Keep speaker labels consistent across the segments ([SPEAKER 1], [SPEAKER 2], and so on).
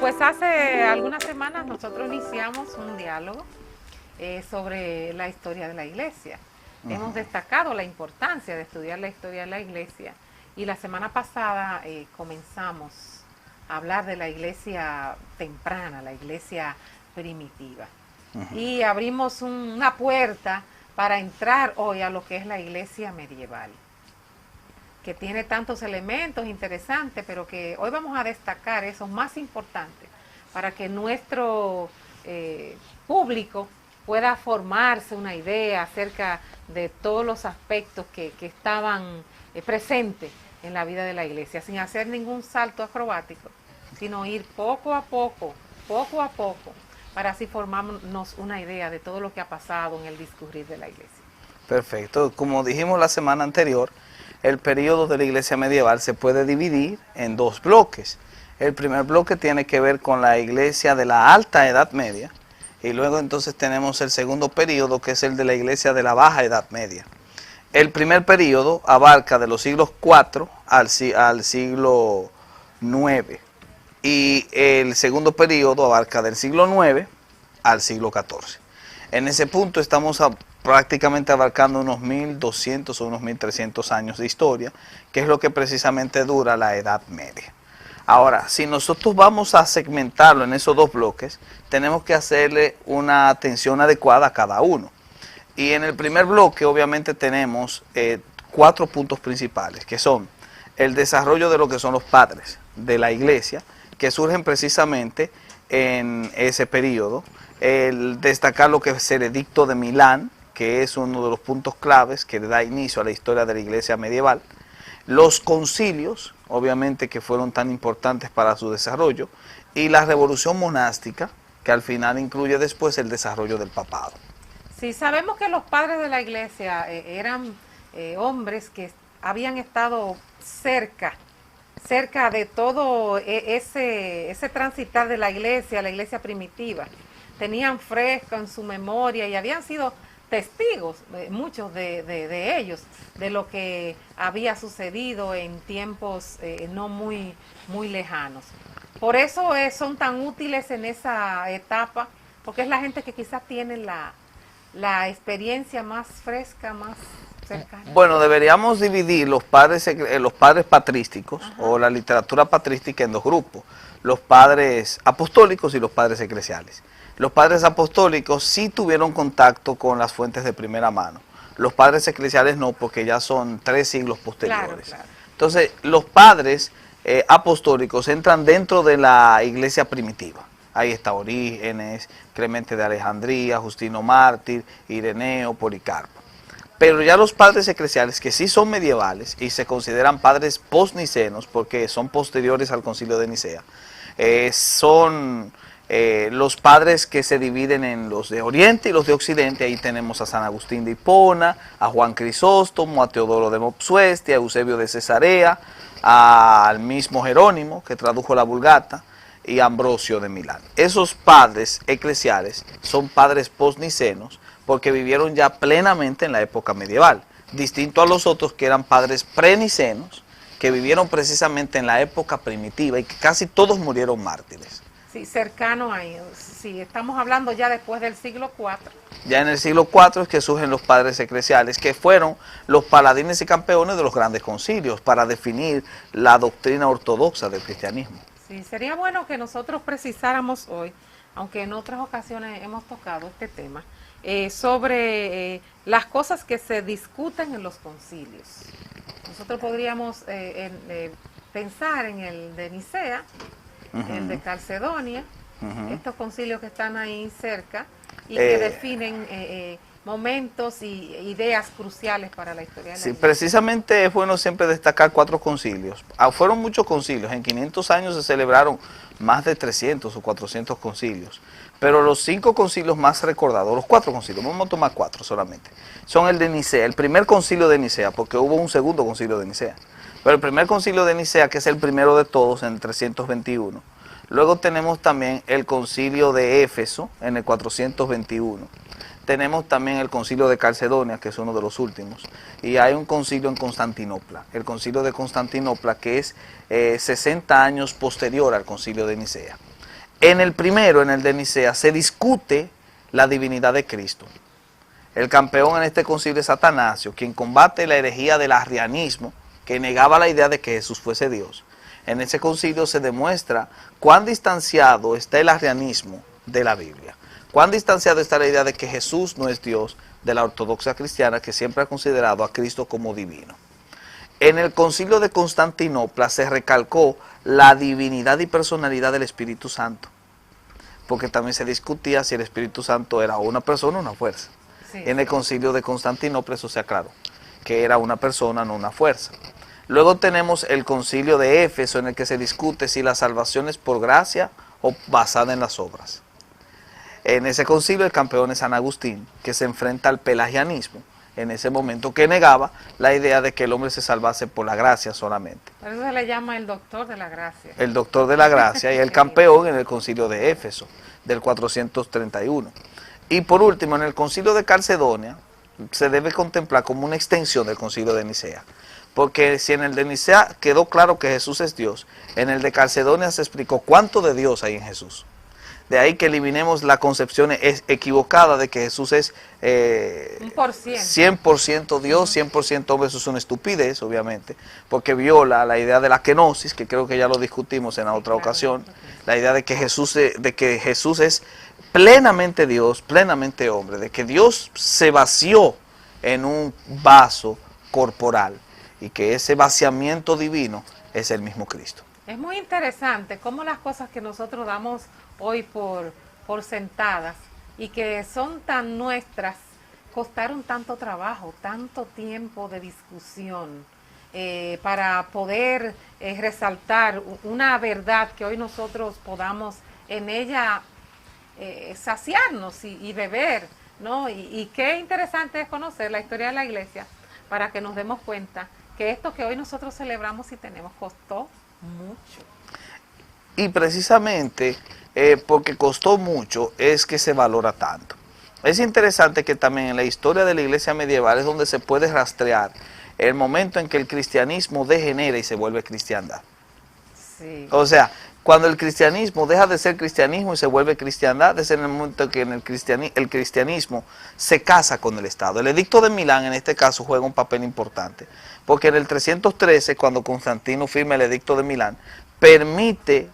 [SPEAKER 1] pues hace algunas semanas nosotros iniciamos un diálogo sobre la historia de la iglesia. Hemos destacado la importancia de estudiar la historia de la iglesia y la semana pasada comenzamos a hablar de la iglesia temprana, la iglesia primitiva. Y abrimos una puerta para entrar hoy a lo que es la iglesia medieval, que tiene tantos elementos interesantes, pero que hoy vamos a destacar esos más importantes para que nuestro público pueda formarse una idea acerca de todos los aspectos que estaban presentes en la vida de la iglesia, sin hacer ningún salto acrobático, sino ir poco a poco, para así formarnos una idea de todo lo que ha pasado en el discurrir de la iglesia.
[SPEAKER 2] Perfecto. Como dijimos la semana anterior, el periodo de la iglesia medieval se puede dividir en dos bloques. El primer bloque tiene que ver con la iglesia de la Alta Edad Media, y luego entonces tenemos el segundo periodo, que es el de la iglesia de la Baja Edad Media. El primer periodo abarca de los siglos IV al siglo IX, y el segundo periodo abarca del siglo IX al siglo XIV. En ese punto estamos prácticamente abarcando unos 1200 o unos 1300 años de historia, que es lo que precisamente dura la Edad Media. Ahora, si nosotros vamos a segmentarlo en esos dos bloques, tenemos que hacerle una atención adecuada a cada uno. Y en el primer bloque obviamente tenemos 4 puntos principales, que son el desarrollo de lo que son los padres de la iglesia, que surgen precisamente en ese periodo, el destacar lo que es el Edicto de Milán, que es uno de los puntos claves que da inicio a la historia de la iglesia medieval, los concilios, obviamente que fueron tan importantes para su desarrollo, y la revolución monástica, que al final incluye después el desarrollo del papado.
[SPEAKER 1] Sí, sabemos que los padres de la iglesia eran hombres que habían estado cerca de todo ese transitar de la iglesia primitiva. Tenían fresco en su memoria y habían sido testigos, muchos de ellos, de lo que había sucedido en tiempos no muy lejanos. Por eso son tan útiles en esa etapa, porque es la gente que quizás tiene la experiencia más fresca, más cercana.
[SPEAKER 2] Bueno, deberíamos dividir los padres patrísticos, o la literatura patrística, en dos grupos: los padres apostólicos y los padres eclesiales. Los padres apostólicos sí tuvieron contacto con las fuentes de primera mano. Los padres eclesiales no, porque ya son 3 siglos posteriores. Claro. Entonces, los padres apostólicos entran dentro de la iglesia primitiva. Ahí está Orígenes, Clemente de Alejandría, Justino Mártir, Ireneo, Policarpo. Pero ya los padres eclesiales, que sí son medievales y se consideran padres postnicenos, porque son posteriores al concilio de Nicea, son los padres que se dividen en los de Oriente y los de Occidente. Ahí tenemos a San Agustín de Hipona, a Juan Crisóstomo, a Teodoro de Mopsuestia, a Eusebio de Cesarea, al mismo Jerónimo, que tradujo la Vulgata, y Ambrosio de Milán. Esos padres eclesiales son padres postnicenos porque vivieron ya plenamente en la época medieval, distinto a los otros que eran padres prenicenos, que vivieron precisamente en la época primitiva y que casi todos murieron mártires.
[SPEAKER 1] Sí, cercano a ellos. Sí, estamos hablando ya después del siglo IV.
[SPEAKER 2] Ya en el siglo IV es que surgen los padres eclesiales, que fueron los paladines y campeones de los grandes concilios para definir la doctrina ortodoxa del cristianismo.
[SPEAKER 1] Sí, sería bueno que nosotros precisáramos hoy, aunque en otras ocasiones hemos tocado este tema, sobre las cosas que se discuten en los concilios. Nosotros podríamos pensar en el de Nicea, el de Calcedonia, estos concilios que están ahí cerca y que definen momentos y ideas cruciales para la historia de la iglesia.
[SPEAKER 2] Precisamente es bueno siempre destacar 4 concilios. Fueron muchos concilios, en 500 años se celebraron más de 300 o 400 concilios, pero los 5 concilios más recordados, los 4 concilios, vamos a tomar 4 solamente, son el de Nicea, el primer concilio de Nicea, porque hubo un segundo concilio de Nicea, pero el primer concilio de Nicea, que es el primero de todos, en el 321. Luego tenemos también el concilio de Éfeso, en el 421. Tenemos también el concilio de Calcedonia, que es uno de los últimos, y hay un concilio en Constantinopla, el concilio de Constantinopla, que es 60 años posterior al concilio de Nicea. En el primero, en el de Nicea, se discute la divinidad de Cristo. El campeón en este concilio es Atanasio, quien combate la herejía del arrianismo, que negaba la idea de que Jesús fuese Dios. En ese concilio se demuestra cuán distanciado está el arrianismo de la Biblia, cuán distanciado está la idea de que Jesús no es Dios, de la ortodoxia cristiana, que siempre ha considerado a Cristo como divino. En el concilio de Constantinopla se recalcó la divinidad y personalidad del Espíritu Santo, porque también se discutía si el Espíritu Santo era una persona o una fuerza. Sí, en el concilio de Constantinopla eso se aclaró, que era una persona, no una fuerza. Luego tenemos el concilio de Éfeso, en el que se discute si la salvación es por gracia o basada en las obras. En ese concilio el campeón es San Agustín, que se enfrenta al pelagianismo, en ese momento, que negaba la idea de que el hombre se salvase por la gracia solamente.
[SPEAKER 1] Por eso se le llama el doctor de la gracia.
[SPEAKER 2] El doctor de la gracia y el campeón en el concilio de Éfeso, del 431. Y por último, en el concilio de Calcedonia, se debe contemplar como una extensión del concilio de Nicea. Porque si en el de Nicea quedó claro que Jesús es Dios, en el de Calcedonia se explicó cuánto de Dios hay en Jesús. De ahí que eliminemos la concepción equivocada de que Jesús es 100% Dios, 100% hombre. Eso es una estupidez, obviamente, porque viola la idea de la kenosis, que creo que ya lo discutimos en la otra ocasión, la idea de que Jesús es plenamente Dios, plenamente hombre, de que Dios se vació en un vaso corporal y que ese vaciamiento divino es el mismo Cristo.
[SPEAKER 1] Es muy interesante cómo las cosas que nosotros damos hoy por sentadas y que son tan nuestras, costaron tanto trabajo, tanto tiempo de discusión para poder resaltar una verdad que hoy nosotros podamos en ella saciarnos y beber, ¿no? Y qué interesante es conocer la historia de la iglesia para que nos demos cuenta que esto que hoy nosotros celebramos y tenemos costó mucho.
[SPEAKER 2] Y precisamente porque costó mucho es que se valora tanto. Es interesante que también en la historia de la iglesia medieval es donde se puede rastrear el momento en que el cristianismo degenera y se vuelve cristiandad. Sí. O sea, cuando el cristianismo deja de ser cristianismo y se vuelve cristiandad, es en el momento en que el cristianismo se casa con el Estado. El edicto de Milán en este caso juega un papel importante, porque en el 313, cuando Constantino firma el edicto de Milán, permite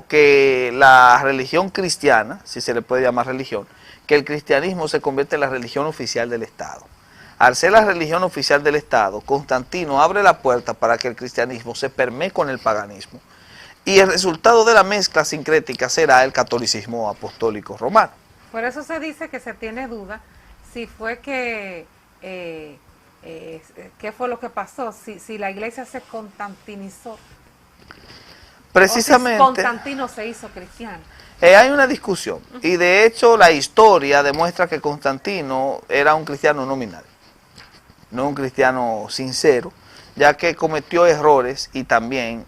[SPEAKER 2] que la religión cristiana, si se le puede llamar religión, que el cristianismo se convierte en la religión oficial del Estado. Al ser la religión oficial del Estado, Constantino abre la puerta para que el cristianismo se permee con el paganismo. Y el resultado de la mezcla sincrética será el catolicismo apostólico romano.
[SPEAKER 1] Por eso se dice que se tiene duda si fue que, ¿qué fue lo que pasó? Si la iglesia se constantinizó.
[SPEAKER 2] Precisamente.
[SPEAKER 1] O si Constantino se hizo cristiano.
[SPEAKER 2] Hay una discusión, y de hecho la historia demuestra que Constantino era un cristiano nominal, no un cristiano sincero, ya que cometió errores y también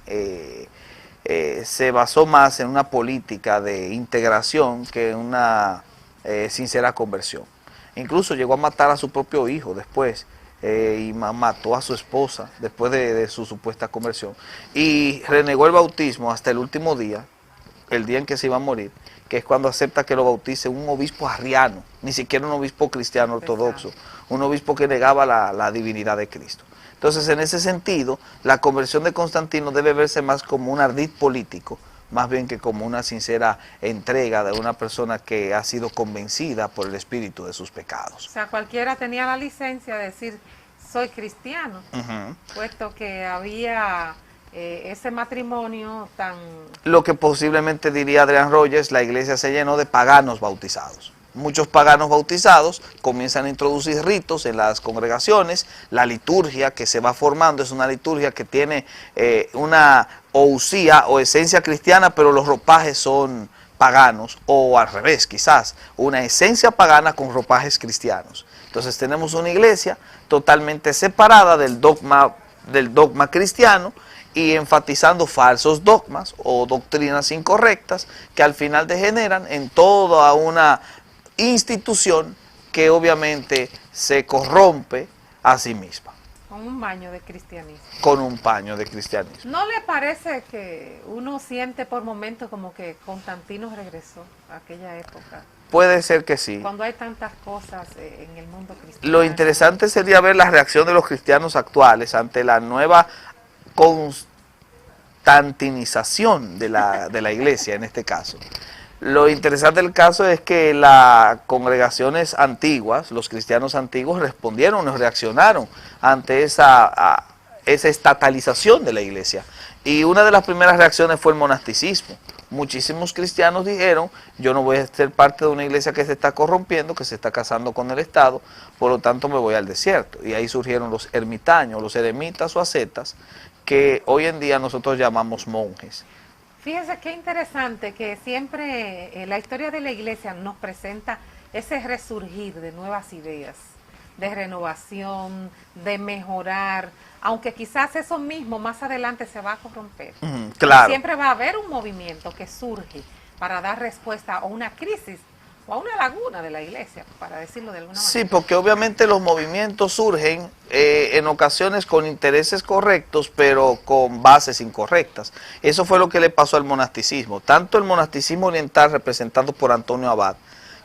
[SPEAKER 2] se basó más en una política de integración que en una sincera conversión. Incluso llegó a matar a su propio hijo después, y mató a su esposa después de su supuesta conversión. Y renegó el bautismo hasta el último día, el día en que se iba a morir, que es cuando acepta que lo bautice un obispo arriano, ni siquiera un obispo cristiano ortodoxo, un obispo que negaba la divinidad de Cristo. Entonces, en ese sentido, la conversión de Constantino debe verse más como un ardid político, más bien que como una sincera entrega de una persona que ha sido convencida por el espíritu de sus pecados.
[SPEAKER 1] O sea, cualquiera tenía la licencia de decir, soy cristiano, puesto que había ese matrimonio tan...
[SPEAKER 2] Lo que posiblemente diría Adrián Rogers, la iglesia se llenó de paganos bautizados. Muchos paganos bautizados comienzan a introducir ritos en las congregaciones. La liturgia que se va formando es una liturgia que tiene una housía o esencia cristiana, pero los ropajes son paganos, o al revés quizás, una esencia pagana con ropajes cristianos. Entonces tenemos una iglesia totalmente separada del dogma cristiano y enfatizando falsos dogmas o doctrinas incorrectas que al final degeneran en toda una institución que obviamente se corrompe a sí misma.
[SPEAKER 1] Con un baño de cristianismo.
[SPEAKER 2] con un paño de cristianismo.
[SPEAKER 1] ¿No le parece que uno siente por momentos como que Constantino regresó a aquella época?
[SPEAKER 2] Puede ser que sí.
[SPEAKER 1] Cuando hay tantas cosas en el mundo cristiano.
[SPEAKER 2] Lo interesante sería ver la reacción de los cristianos actuales ante la nueva constantinización de la iglesia en este caso. Lo interesante del caso es que las congregaciones antiguas, los cristianos antiguos respondieron, reaccionaron ante esa estatalización de la iglesia. Y una de las primeras reacciones fue el monasticismo. Muchísimos cristianos dijeron, yo no voy a ser parte de una iglesia que se está corrompiendo, que se está casando con el Estado, por lo tanto me voy al desierto. Y ahí surgieron los ermitaños, los eremitas o ascetas, que hoy en día nosotros llamamos monjes.
[SPEAKER 1] Fíjese qué interesante que siempre la historia de la iglesia nos presenta ese resurgir de nuevas ideas, de renovación, de mejorar, aunque quizás eso mismo más adelante se va a corromper.
[SPEAKER 2] Claro.
[SPEAKER 1] Siempre va a haber un movimiento que surge para dar respuesta a una crisis o a una laguna de la iglesia, para decirlo de alguna manera.
[SPEAKER 2] Sí, porque obviamente los movimientos surgen en ocasiones con intereses correctos, pero con bases incorrectas. Eso fue lo que le pasó al monasticismo. Tanto el monasticismo oriental representado por Antonio Abad,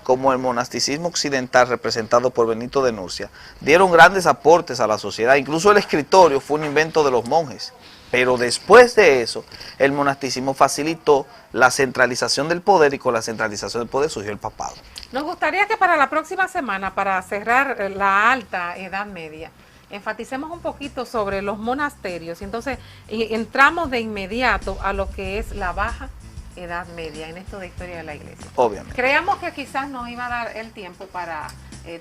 [SPEAKER 2] como el monasticismo occidental representado por Benito de Nursia, dieron grandes aportes a la sociedad. Incluso el escritorio fue un invento de los monjes. Pero después de eso, el monasticismo facilitó la centralización del poder, y con la centralización del poder surgió el papado.
[SPEAKER 1] Nos gustaría que para la próxima semana, para cerrar la alta Edad Media, enfaticemos un poquito sobre los monasterios. Entonces, entramos de inmediato a lo que es la Baja Edad Media en esto de historia de la iglesia.
[SPEAKER 2] Obviamente.
[SPEAKER 1] Creíamos que quizás nos iba a dar el tiempo para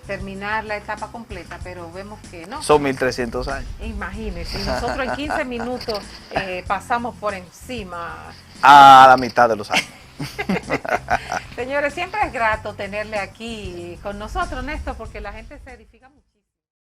[SPEAKER 1] terminar la etapa completa, pero vemos que no.
[SPEAKER 2] Son 1300 años.
[SPEAKER 1] Imagínense, nosotros en 15 minutos pasamos por encima.
[SPEAKER 2] A la mitad de los años.
[SPEAKER 1] Señores, siempre es grato tenerle aquí con nosotros, Néstor, porque la gente se edifica mucho.